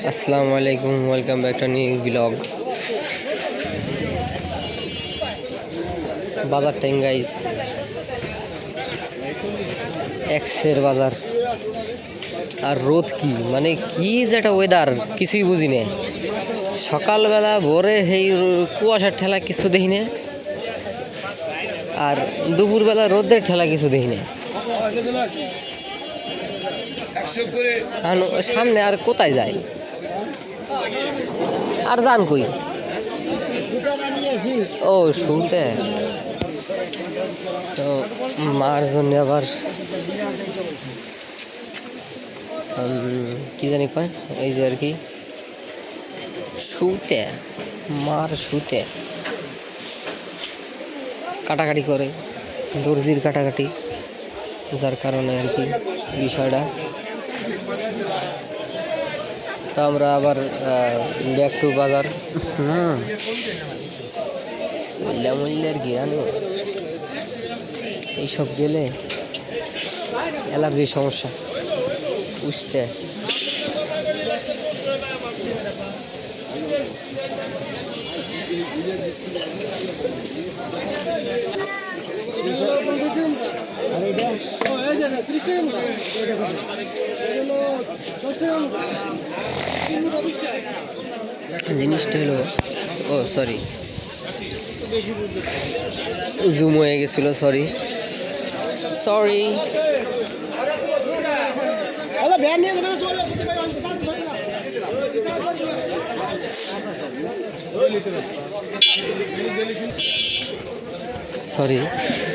আসসালামু আলাইকুম, welcome back to new blog. বাজার টাইম গাইস, এক্সের বাজার। আর রোদ কি মানে কি যেটা ওয়েদার কিছুই বুঝি না। সকালবেলা ভোরে সেই কুয়াশার ঠেলা কিছু দেখি না, আর দুপুরবেলা রোদের ঠেলা কিছু দেখি না। সামনে আর কোথায় যায়, আর যান কই? ও শুতে তো মার জন্য আবার কি জানি কয়, এই যে আর কি শুতে, মার শুতে কাটাকাটি করে, দর্জির কাটাকাটি, যার কারণে আর কি বিষয়টা। তো আমরা আবার ব্যাক টু বাজার। মূল্যের গিরানি এইসব গেলে অ্যালার্জির সমস্যা বুঝতে। জিনিসটা হলো, ও সরি, জুম হয়ে গেছিল, সরি।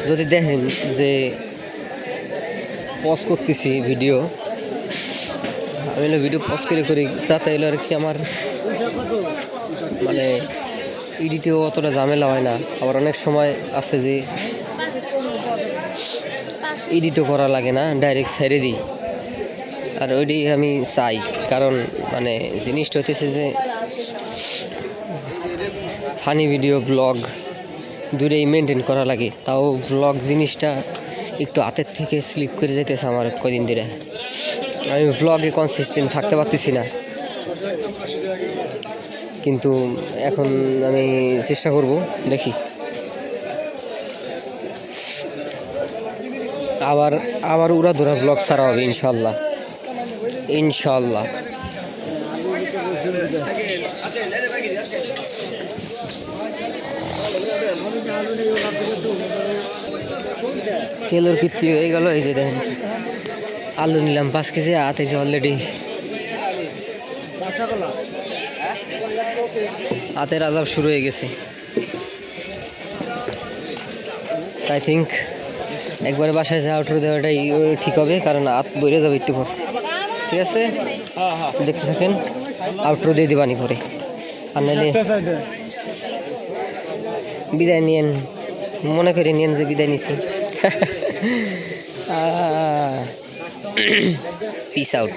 যদি দেখেন যে পজ করতেছি ভিডিও, আমি ভিডিও পজ করি তাতে এলো আর কি আমার মানে এডিটেও অতটা ঝামেলা হয় না। আবার অনেক সময় আছে যে এডিটও করা লাগে না, ডাইরেক্ট ছেড়ে দিই। আর ওইটাই আমি চাই, কারণ মানে জিনিসটা হতেছে যে ফানি ভিডিও ব্লগ দুটোই মেনটেন করা লাগে। তাও ব্লগ জিনিসটা একটু হাতের থেকে স্লিপ করে যেতেছে আমার কদিন ধরে। আমি ব্লগে কনসিস্টেন্ট থাকতে পারতেছি না, কিন্তু এখন আমি চেষ্টা করব, দেখি। আবার উড়াধুরা ব্লগ ছাড়া হবে ইনশাল্লাহ। তেলের কীর্তি হয়ে গেল। এই যে দেখেন, আলু নিলাম 5 কেজি, আতেছে অলরেডি হাতের আজাব শুরু হয়ে গেছে। আই থিঙ্ক একবারে বাসায় যে আউটরো দেওয়াটাই ঠিক হবে, কারণ হাত বইরে যাবে একটু পর। ঠিক আছে, দেখতে থাকেন, আউটরো দিয়ে দিবানি পরে, আর নাহলে বিদায় নিয়েন, মনে করে নিয়েন যে বিদায় নিছি। Piece out.